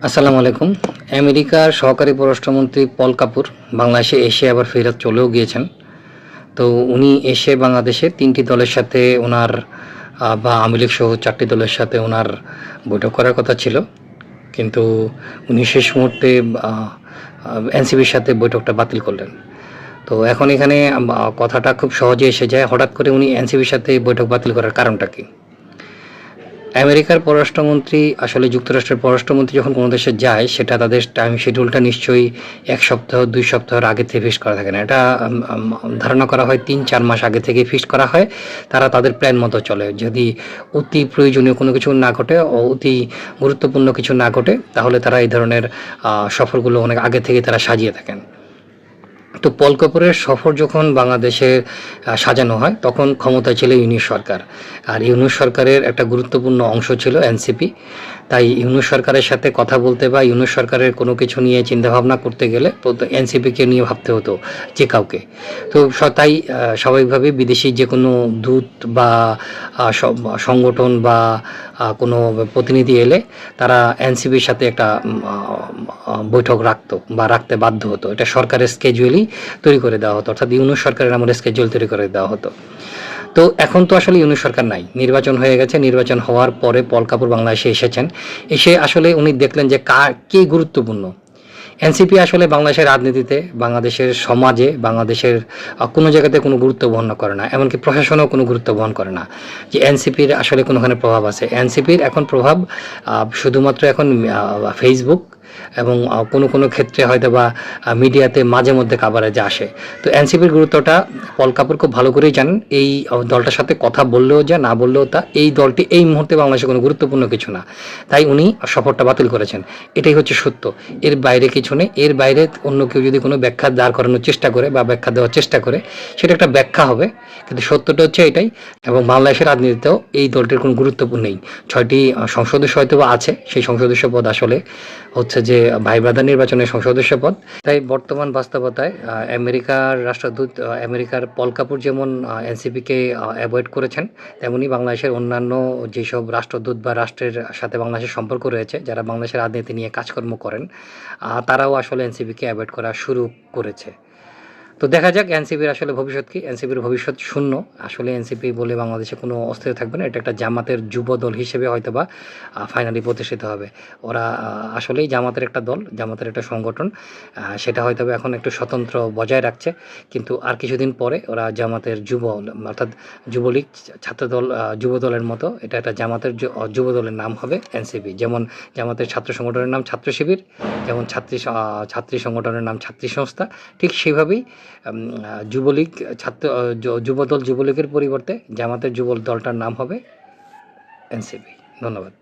আসসালামু আলাইকুম। আমেরিকার সহকারী পররাষ্ট্রমন্ত্রী পল কাপুর বাংলাদেশে এসে আবার ফেরত চলেও গিয়েছেন। তো উনি এসে বাংলাদেশে ৩টি দলের সাথে ওনার বা আওয়ামী লীগ সহ ৪টি দলের সাথে ওনার বৈঠক করার কথা ছিল। কিন্তু উনি শেষ মুহূর্তে এনসিপির সাথে বৈঠকটা বাতিল করলেন। তো এখন এখানে কথাটা খুব সহজে এসে যায়, হঠাৎ করে উনি এনসিপির সাথে বৈঠক বাতিল করার কারণটা কী? আমেরিকার পররাষ্ট্রমন্ত্রী আসলে যুক্তরাষ্ট্রের পররাষ্ট্রমন্ত্রী যখন কোনো দেশে যায়, সেটা তাদের টাইম শিডিউলটা নিশ্চয়ই ১ সপ্তাহ ২ সপ্তাহের আগে থেকে ফিক্সড করা থাকে না। এটা ধারণা করা হয় ৩-৪ মাস আগে থেকেই ফিক্সড করা হয়। তারা তাদের প্ল্যান মতো চলে। যদি অতি প্রয়োজনীয় কোনো কিছু না ঘটে, অতি গুরুত্বপূর্ণ কিছু না ঘটে, তাহলে তারা এই ধরনের সফরগুলো অনেক আগে থেকেই তারা সাজিয়ে থাকেন। তো পল কাপুরের সফর যখন বাংলাদেশে সাজানো হয়, তখন ক্ষমতায় ছিল ইউনিট সরকার। আর ইউনিট সরকারের একটা গুরুত্বপূর্ণ অংশ ছিল এনসিপি। তাই ইউনিট সরকারের সাথে কথা বলতে বা ইউনিট সরকারের কোনো কিছু নিয়ে চিন্তাভাবনা করতে গেলে এনসিপিকে নিয়ে ভাবতে হতো যে কাউকে। তো তাই স্বাভাবিকভাবেই বিদেশি যে কোনো দূত বা সংগঠন বা কোনো প্রতিনিধি এলে তারা এনসিপির সাথে একটা বৈঠক রাখতো বা রাখতে বাধ্য হতো। এটা সরকারের স্কেজুয়েলই তৈরি করে দেওয়া হতো, অর্থাৎ ইউনিট সরকারের আমলে স্কেজুয়েল তৈরি করে দেওয়া হতো। তো এখন তো আসলে ইউনিট সরকার নাই, নির্বাচন হয়ে গেছে। নির্বাচন হওয়ার পরে পল কাপুর বাংলাদেশে এসেছেন। এসে আসলে উনি দেখলেন যে কে গুরুত্বপূর্ণ। এনসিপি আসলে বাংলাদেশের রাজনীতিতে, বাংলাদেশের সমাজে, বাংলাদেশের কোনো জায়গাতে কোনো গুরুত্ব বহন করে না, এমনকি প্রশাসনেও কোনো গুরুত্ব বহন করে না যে এনসিপির আসলে কোনোখানে প্রভাব আছে। এনসিপির এখন প্রভাব শুধুমাত্র এখন ফেসবুক এবং কোনো ক্ষেত্রে হয়তো বা মিডিয়াতে মাঝে মধ্যে কাভারেজে আসে। তো এনসিপির গুরুত্বটা পল কাপুর খুব ভালো করেই জানেন। এই দলটার সাথে কথা বললেও যা, না বললেও তা, এই দলটি এই মুহূর্তে বাংলাদেশে কোনো গুরুত্বপূর্ণ কিছু না। তাই উনি সফরটা বাতিল করেছেন। এটাই হচ্ছে সত্য, এর বাইরে কিছু নেই। এর বাইরে অন্য কেউ যদি কোনো ব্যাখ্যা দাঁড় করানোর চেষ্টা করে বা ব্যাখ্যা দেওয়ার চেষ্টা করে, সেটা একটা ব্যাখ্যা হবে, কিন্তু সত্যটা হচ্ছে এটাই। এবং বাংলাদেশের রাজনীতিতেও এই দলটির কোনো গুরুত্বপূর্ণ নেই। 6টি সংসদ সদস্য হয়তো আছে, সেই সংসদ সদস্য পদ আসলে হচ্ছে যে ভাই ব্রাদার নির্বাচনের সংসদ সদস্য পদ। তাই বর্তমান বাস্তবতায় আমেরিকার রাষ্ট্রদূত, আমেরিকার পল কাপুর যেমন এনসিপিকে অ্যাভয়েড করেছেন, তেমনি বাংলাদেশের অন্যান্য যেসব রাষ্ট্রদূত বা রাষ্ট্রের সাথে বাংলাদেশের সম্পর্ক রয়েছে, যারা বাংলাদেশের রাজনীতি নিয়ে কাজকর্ম করেন, তারাও আসলে এনসিপিকে অ্যাভয়েড করা শুরু করেছে। তো দেখা যাক এনসিপির আসলে ভবিষ্যৎ কী। এনসিপির ভবিষ্যৎ শূন্য। আসলে এনসিপি বলে বাংলাদেশে কোনো অস্তিত্ব থাকবে না। এটা একটা জামাতের যুব দল হিসেবে হয়তোবা ফাইনালি প্রতিষ্ঠিত হবে। ওরা আসলেই জামাতের একটা দল, জামাতের একটা সংগঠন। সেটা হয়তোবা এখন একটু স্বতন্ত্র বজায় রাখছে, কিন্তু আর কিছুদিন পরে ওরা জামাতের অর্থাৎ যুবলীগ, ছাত্রদল, যুব দলের মতো এটা একটা জামাতের যুব দলের নাম হবে এনসিপি। যেমন জামাতের ছাত্র সংগঠনের নাম ছাত্র শিবির, যেমন ছাত্রী সংগঠনের নাম ছাত্রী সংস্থা, ঠিক সেভাবেই যুবলীগ, যুবদল, যুবলীগের পরিবর্তে জামাতের যুব দলটার নাম হবে এনসিপি। ধন্যবাদ।